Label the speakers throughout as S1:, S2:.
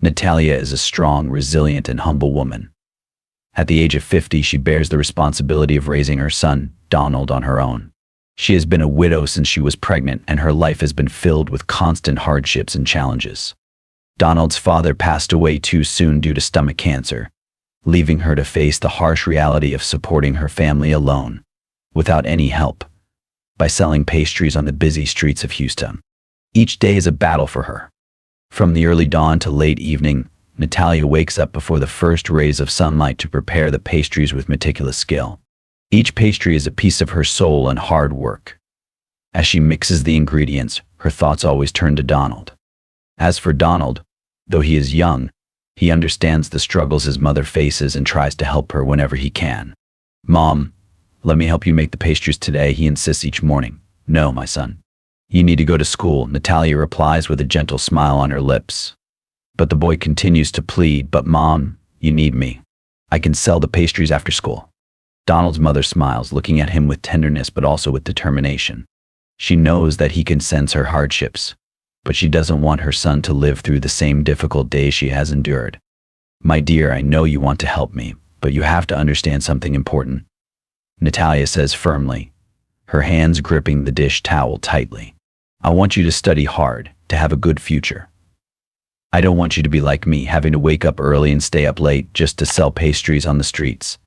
S1: Natalia is a strong, resilient, and humble woman. At the age of 50, she bears the responsibility of raising her son, Donald, on her own. She has been a widow since she was pregnant, and her life has been filled with constant hardships and challenges. Donald's father passed away too soon due to stomach cancer, leaving her to face the harsh reality of supporting her family alone, without any help, by selling pastries on the busy streets of Houston. Each day is a battle for her. From the early dawn to late evening, Natalia wakes up before the first rays of sunlight to prepare the pastries with meticulous skill. Each pastry is a piece of her soul and hard work. As she mixes the ingredients, her thoughts always turn to Donald. As for Donald, though he is young, he understands the struggles his mother faces and tries to help her whenever he can. "Mom, let me help you make the pastries today," he insists each morning. "No, my son. You need to go to school," Natalia replies with a gentle smile on her lips. But the boy continues to plead, "But Mom, you need me. I can sell the pastries after school." Donald's mother smiles, looking at him with tenderness but also with determination. She knows that he can sense her hardships, but she doesn't want her son to live through the same difficult days she has endured. "My dear, I know you want to help me, but you have to understand something important," Natalia says firmly, her hands gripping the dish towel tightly. "I want you to study hard, to have a good future. I don't want you to be like me, having to wake up early and stay up late just to sell pastries on the streets.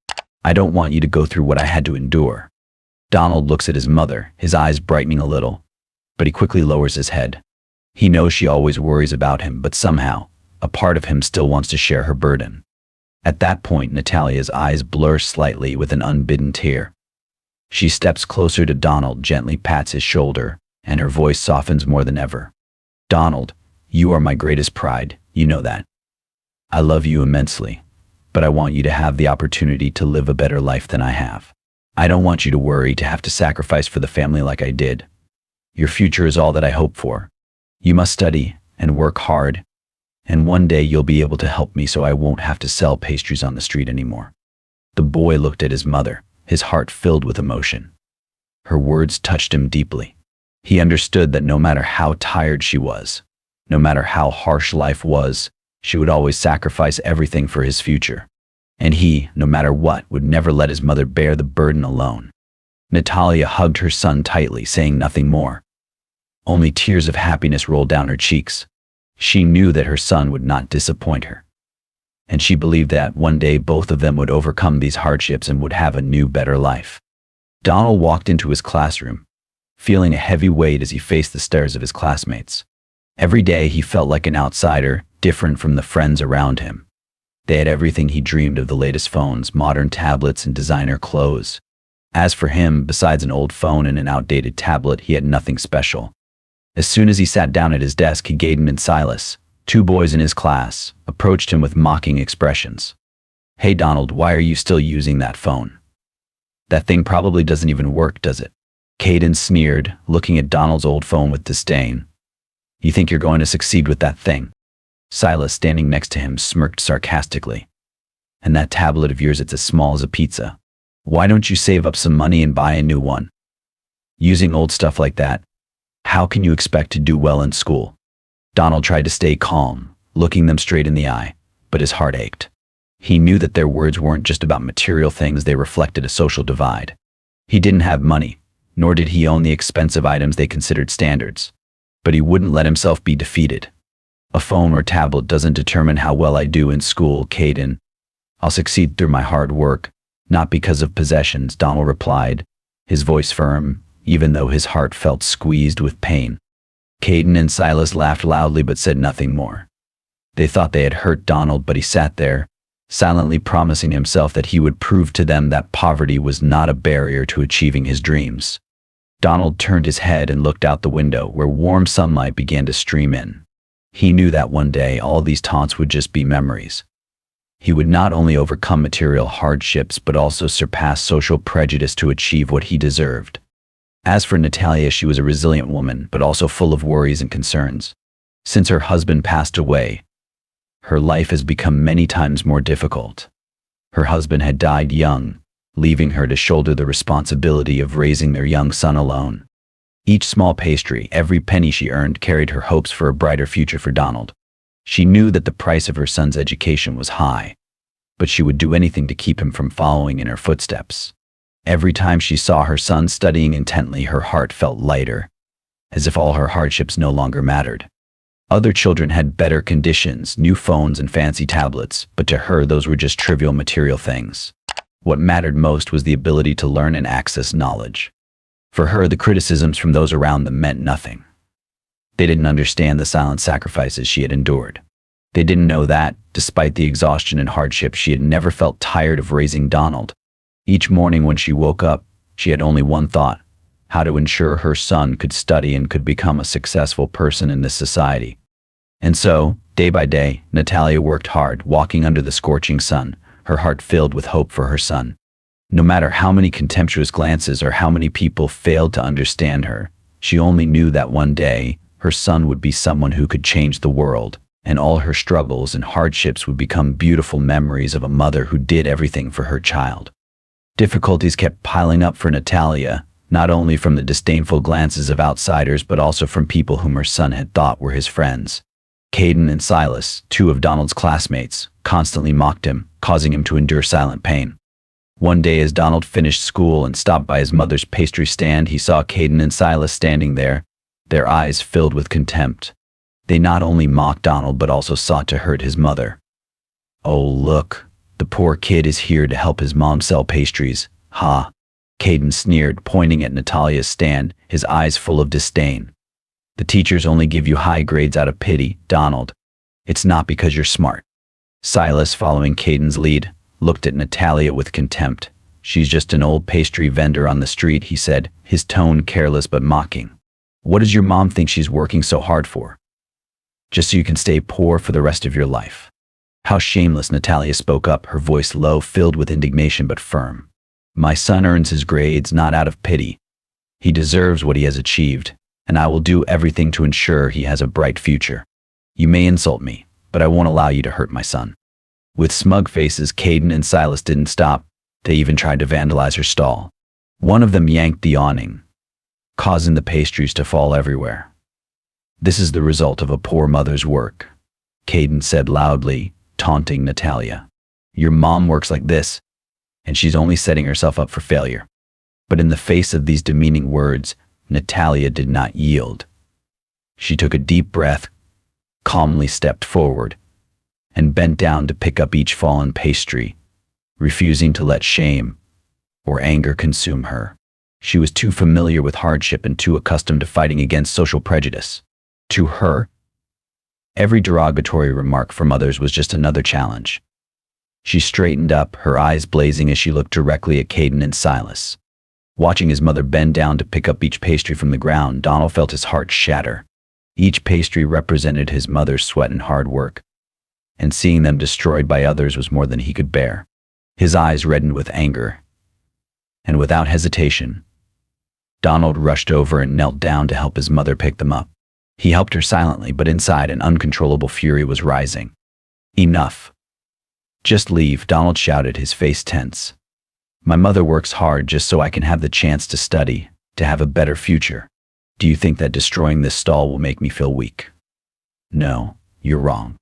S1: I don't want you to go through what I had to endure." Donald looks at his mother, his eyes brightening a little, but he quickly lowers his head. He knows she always worries about him, but somehow, a part of him still wants to share her burden. At that point, Natalia's eyes blur slightly with an unbidden tear. She steps closer to Donald, gently pats his shoulder, and her voice softens more than ever. "Donald, you are my greatest pride, you know that. I love you immensely, but I want you to have the opportunity to live a better life than I have. I don't want you to worry, to have to sacrifice for the family like I did. Your future is all that I hope for. You must study and work hard, and one day you'll be able to help me so I won't have to sell pastries on the street anymore." The boy looked at his mother, his heart filled with emotion. Her words touched him deeply. He understood that no matter how tired she was, no matter how harsh life was, she would always sacrifice everything for his future. And he, no matter what, would never let his mother bear the burden alone. Natalia hugged her son tightly, saying nothing more. Only tears of happiness rolled down her cheeks. She knew that her son would not disappoint her. And she believed that one day both of them would overcome these hardships and would have a new, better life. Donald walked into his classroom, feeling a heavy weight as he faced the stares of his classmates. Every day he felt like an outsider, different from the friends around him. They had everything he dreamed of: the latest phones, modern tablets, and designer clothes. As for him, besides an old phone and an outdated tablet, he had nothing special. As soon as he sat down at his desk, Gaden and Silas, two boys in his class, approached him with mocking expressions. "Hey Donald, why are you still using that phone? That thing probably doesn't even work, does it?" Caden sneered, looking at Donald's old phone with disdain. "You think you're going to succeed with that thing?" Silas, standing next to him, smirked sarcastically. "And that tablet of yours, it's as small as a pizza. Why don't you save up some money and buy a new one? Using old stuff like that, how can you expect to do well in school?" Donald tried to stay calm, looking them straight in the eye, but his heart ached. He knew that their words weren't just about material things, they reflected a social divide. He didn't have money, nor did he own the expensive items they considered standards. But he wouldn't let himself be defeated. "A phone or tablet doesn't determine how well I do in school, Caden. I'll succeed through my hard work, not because of possessions," Donald replied, his voice firm, even though his heart felt squeezed with pain. Caden and Silas laughed loudly but said nothing more. They thought they had hurt Donald, but he sat there, silently promising himself that he would prove to them that poverty was not a barrier to achieving his dreams. Donald turned his head and looked out the window, where warm sunlight began to stream in. He knew that one day all these taunts would just be memories. He would not only overcome material hardships but also surpass social prejudice to achieve what he deserved. As for Natalia, she was a resilient woman, but also full of worries and concerns. Since her husband passed away, her life has become many times more difficult. Her husband had died young, leaving her to shoulder the responsibility of raising their young son alone. Each small pastry, every penny she earned, carried her hopes for a brighter future for Donald. She knew that the price of her son's education was high, but she would do anything to keep him from following in her footsteps. Every time she saw her son studying intently, her heart felt lighter, as if all her hardships no longer mattered. Other children had better conditions, new phones and fancy tablets, but to her those were just trivial material things. What mattered most was the ability to learn and access knowledge. For her, the criticisms from those around them meant nothing. They didn't understand the silent sacrifices she had endured. They didn't know that, despite the exhaustion and hardship, she had never felt tired of raising Donald. Each morning when she woke up, she had only one thought: how to ensure her son could study and could become a successful person in this society. And so, day by day, Natalia worked hard, walking under the scorching sun, her heart filled with hope for her son. No matter how many contemptuous glances or how many people failed to understand her, she only knew that one day, her son would be someone who could change the world, and all her struggles and hardships would become beautiful memories of a mother who did everything for her child. Difficulties kept piling up for Natalia, not only from the disdainful glances of outsiders but also from people whom her son had thought were his friends. Caden and Silas, two of Donald's classmates, constantly mocked him, causing him to endure silent pain. One day as Donald finished school and stopped by his mother's pastry stand, he saw Caden and Silas standing there, their eyes filled with contempt. They not only mocked Donald but also sought to hurt his mother. "Oh, look, the poor kid is here to help his mom sell pastries, ha." Caden sneered, pointing at Natalia's stand, his eyes full of disdain. "The teachers only give you high grades out of pity, Donald. It's not because you're smart." Silas, following Caden's lead, looked at Natalia with contempt. "She's just an old pastry vendor on the street," he said, his tone careless but mocking. "What does your mom think she's working so hard for? Just so you can stay poor for the rest of your life?" How shameless, Natalia spoke up, her voice low, filled with indignation but firm. "My son earns his grades not out of pity. He deserves what he has achieved, and I will do everything to ensure he has a bright future. You may insult me, but I won't allow you to hurt my son." With smug faces, Caden and Silas didn't stop. They even tried to vandalize her stall. One of them yanked the awning, causing the pastries to fall everywhere. "This is the result of a poor mother's work," Caden said loudly, taunting Natalia. "Your mom works like this, and she's only setting herself up for failure." But in the face of these demeaning words, Natalia did not yield. She took a deep breath, calmly stepped forward, and bent down to pick up each fallen pastry, refusing to let shame or anger consume her. She was too familiar with hardship and too accustomed to fighting against social prejudice. To her, every derogatory remark from others was just another challenge. She straightened up, her eyes blazing as she looked directly at Caden and Silas. Watching his mother bend down to pick up each pastry from the ground, Donald felt his heart shatter. Each pastry represented his mother's sweat and hard work, and seeing them destroyed by others was more than he could bear. His eyes reddened with anger, and without hesitation, Donald rushed over and knelt down to help his mother pick them up. He helped her silently, but inside an uncontrollable fury was rising. "Enough. Just leave," Donald shouted, his face tense. "My mother works hard just so I can have the chance to study, to have a better future. Do you think that destroying this stall will make me feel weak? No, you're wrong."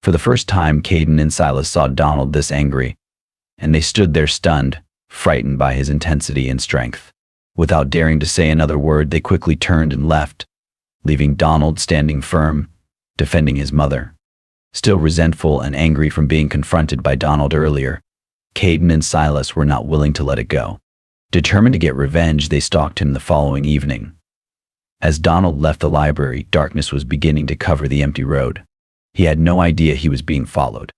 S1: For the first time, Caden and Silas saw Donald this angry, and they stood there stunned, frightened by his intensity and strength. Without daring to say another word, they quickly turned and left, leaving Donald standing firm, defending his mother. Still resentful and angry from being confronted by Donald earlier, Caden and Silas were not willing to let it go. Determined to get revenge, they stalked him the following evening. As Donald left the library, darkness was beginning to cover the empty road. He had no idea he was being followed.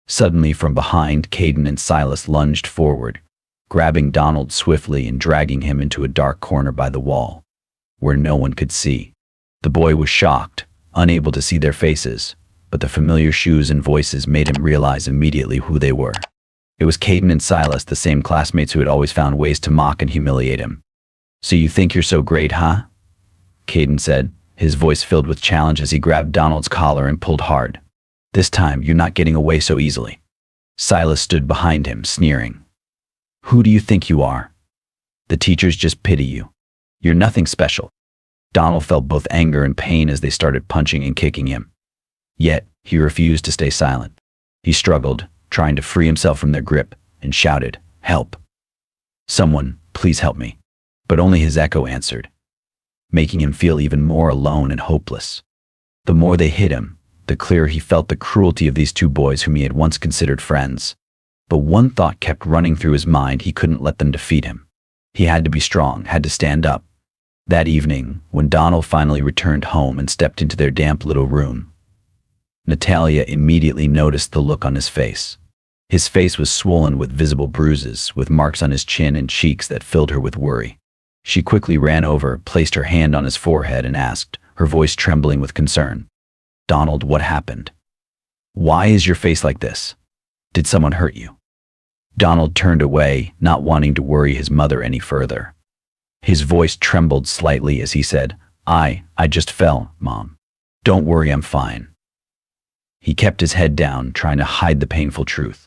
S1: Suddenly, from behind, Caden and Silas lunged forward, grabbing Donald swiftly and dragging him into a dark corner by the wall, where no one could see. The boy was shocked, unable to see their faces, but the familiar shoes and voices made him realize immediately who they were. It was Caden and Silas, the same classmates who had always found ways to mock and humiliate him. "So you think you're so great, huh?" Caden said, his voice filled with challenge as he grabbed Donald's collar and pulled hard. "This time, you're not getting away so easily." Silas stood behind him, sneering. "Who do you think you are? The teachers just pity you. You're nothing special." Donald felt both anger and pain as they started punching and kicking him. Yet, he refused to stay silent. He struggled, trying to free himself from their grip, and shouted, "Help! Someone, please help me." But only his echo answered, making him feel even more alone and hopeless. The more they hit him, the clearer he felt the cruelty of these two boys whom he had once considered friends. But one thought kept running through his mind: he couldn't let them defeat him. He had to be strong, had to stand up. That evening, when Donald finally returned home and stepped into their damp little room, Natalia immediately noticed the look on his face. His face was swollen with visible bruises, with marks on his chin and cheeks that filled her with worry. She quickly ran over, placed her hand on his forehead, and asked, her voice trembling with concern, "Donald, what happened? Why is your face like this? Did someone hurt you?" Donald turned away, not wanting to worry his mother any further. His voice trembled slightly as he said, I just fell, Mom. Don't worry, I'm fine." He kept his head down, trying to hide the painful truth.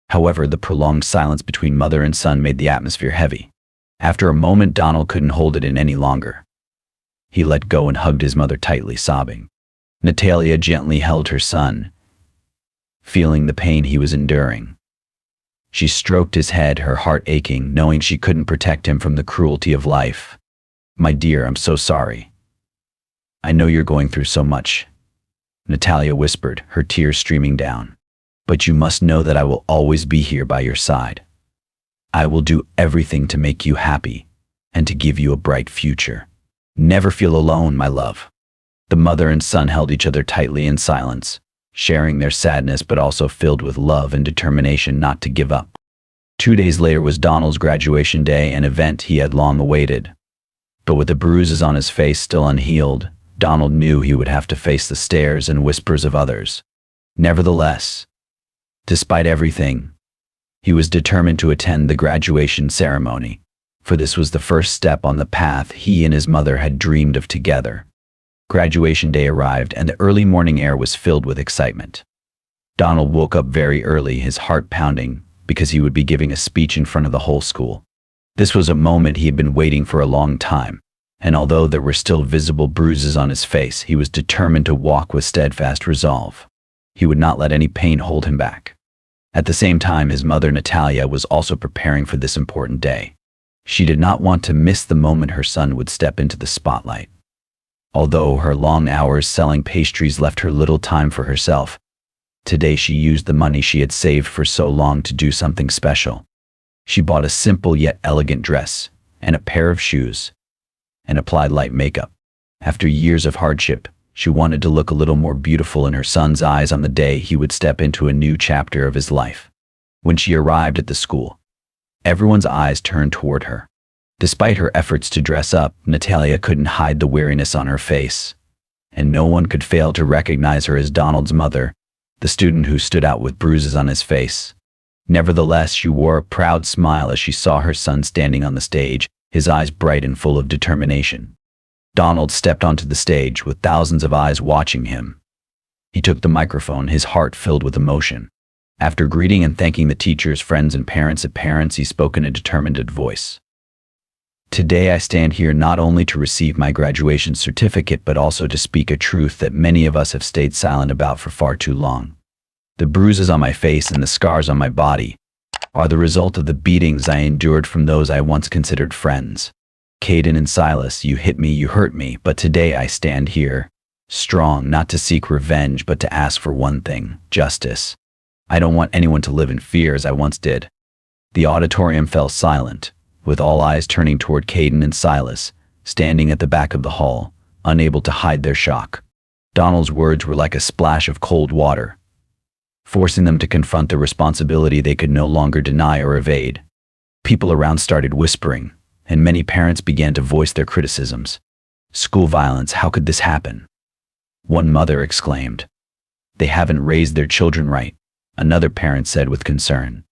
S1: However, the prolonged silence between mother and son made the atmosphere heavy. After a moment, Donald couldn't hold it in any longer. He let go and hugged his mother tightly, sobbing. Natalia gently held her son, feeling the pain he was enduring. She stroked his head, her heart aching, knowing she couldn't protect him from the cruelty of life. "My dear, I'm so sorry. I know you're going through so much," Natalia whispered, her tears streaming down. "But you must know that I will always be here by your side. I will do everything to make you happy and to give you a bright future. Never feel alone, my love." The mother and son held each other tightly in silence, sharing their sadness but also filled with love and determination not to give up. 2 days later was Donald's graduation day, an event he had long awaited. But with the bruises on his face still unhealed, Donald knew he would have to face the stares and whispers of others. Nevertheless, despite everything, he was determined to attend the graduation ceremony, for this was the first step on the path he and his mother had dreamed of together. Graduation day arrived, and the early morning air was filled with excitement. Donald woke up very early, his heart pounding, because he would be giving a speech in front of the whole school. This was a moment he had been waiting for a long time, and although there were still visible bruises on his face, he was determined to walk with steadfast resolve. He would not let any pain hold him back. At the same time, his mother Natalia was also preparing for this important day. She did not want to miss the moment her son would step into the spotlight. Although her long hours selling pastries left her little time for herself, today she used the money she had saved for so long to do something special. She bought a simple yet elegant dress and a pair of shoes and applied light makeup. After years of hardship, she wanted to look a little more beautiful in her son's eyes on the day he would step into a new chapter of his life. When she arrived at the school, everyone's eyes turned toward her. Despite her efforts to dress up, Natalia couldn't hide the weariness on her face, and no one could fail to recognize her as Donald's mother, the student who stood out with bruises on his face. Nevertheless, she wore a proud smile as she saw her son standing on the stage, his eyes bright and full of determination. Donald stepped onto the stage with thousands of eyes watching him. He took the microphone, his heart filled with emotion. After greeting and thanking the teachers, friends, and parents, he spoke in a determined voice. "Today I stand here not only to receive my graduation certificate, but also to speak a truth that many of us have stayed silent about for far too long. The bruises on my face and the scars on my body are the result of the beatings I endured from those I once considered friends. Caden and Silas, you hit me, you hurt me, but today I stand here, strong, not to seek revenge, but to ask for one thing: justice. I don't want anyone to live in fear as I once did." The auditorium fell silent, with all eyes turning toward Caden and Silas, standing at the back of the hall, unable to hide their shock. Donald's words were like a splash of cold water, forcing them to confront the responsibility they could no longer deny or evade. People around started whispering, and many parents began to voice their criticisms. "School violence, how could this happen?" One mother exclaimed. "They haven't raised their children right," another parent said with concern.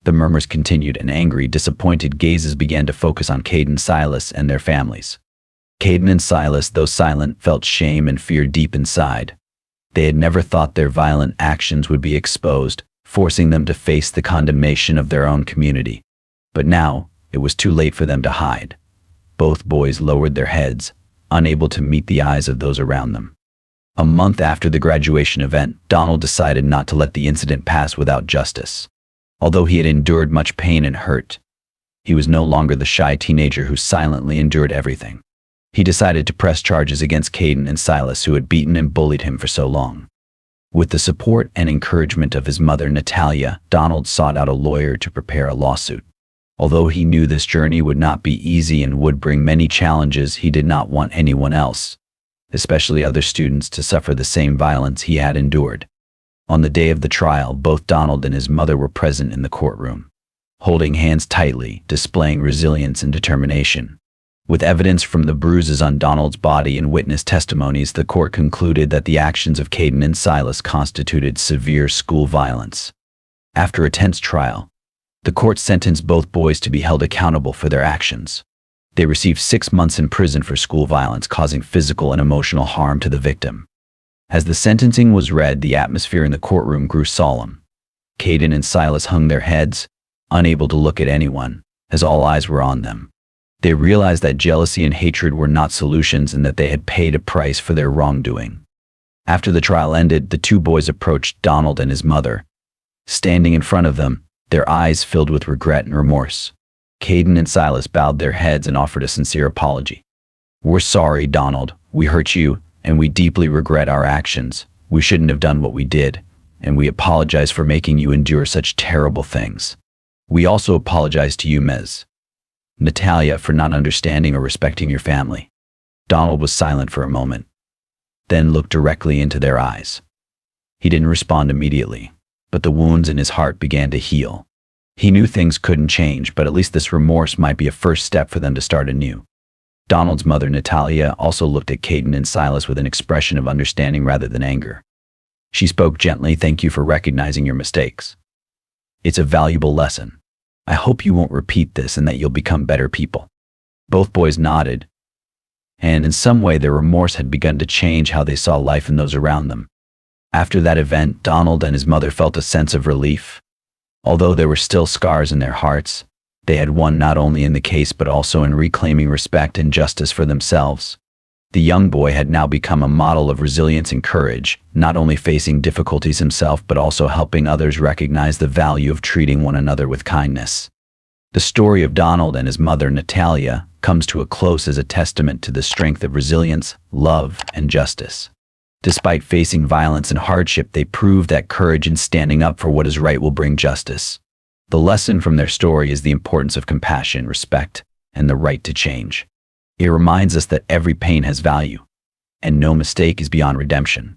S1: The murmurs continued, and angry, disappointed gazes began to focus on Caden, Silas, and their families. Caden and Silas, though silent, felt shame and fear deep inside. They had never thought their violent actions would be exposed, forcing them to face the condemnation of their own community. But now, it was too late for them to hide. Both boys lowered their heads, unable to meet the eyes of those around them. A month after the graduation event, Donald decided not to let the incident pass without justice. Although he had endured much pain and hurt, he was no longer the shy teenager who silently endured everything. He decided to press charges against Caden and Silas, who had beaten and bullied him for so long. With the support and encouragement of his mother, Natalia, Donald sought out a lawyer to prepare a lawsuit. Although he knew this journey would not be easy and would bring many challenges, he did not want anyone else, especially other students, to suffer the same violence he had endured. On the day of the trial, both Donald and his mother were present in the courtroom, holding hands tightly, displaying resilience and determination. With evidence from the bruises on Donald's body and witness testimonies, the court concluded that the actions of Caden and Silas constituted severe school violence. After a tense trial, the court sentenced both boys to be held accountable for their actions. They received 6 months in prison for school violence causing physical and emotional harm to the victim. As the sentencing was read, the atmosphere in the courtroom grew solemn. Caden and Silas hung their heads, unable to look at anyone, as all eyes were on them. They realized that jealousy and hatred were not solutions and that they had paid a price for their wrongdoing. After the trial ended, the two boys approached Donald and his mother. Standing in front of them, their eyes filled with regret and remorse, Caden and Silas bowed their heads and offered a sincere apology. "We're sorry, Donald. We hurt you, and we deeply regret our actions. We shouldn't have done what we did, and we apologize for making you endure such terrible things. We also apologize to you, Ms. Natalia, for not understanding or respecting your family." Donald was silent for a moment, then looked directly into their eyes. He didn't respond immediately, but the wounds in his heart began to heal. He knew things couldn't change, but at least this remorse might be a first step for them to start anew. Donald's mother, Natalia, also looked at Caden and Silas with an expression of understanding rather than anger. She spoke gently. "Thank you for recognizing your mistakes. It's a valuable lesson. I hope you won't repeat this and that you'll become better people." Both boys nodded, and in some way their remorse had begun to change how they saw life and those around them. After that event, Donald and his mother felt a sense of relief. Although there were still scars in their hearts, they had won not only in the case but also in reclaiming respect and justice for themselves. The young boy had now become a model of resilience and courage, not only facing difficulties himself but also helping others recognize the value of treating one another with kindness. The story of Donald and his mother, Natalia, comes to a close as a testament to the strength of resilience, love, and justice. Despite facing violence and hardship, they proved that courage and standing up for what is right will bring justice. The lesson from their story is the importance of compassion, respect, and the right to change. It reminds us that every pain has value, and no mistake is beyond redemption.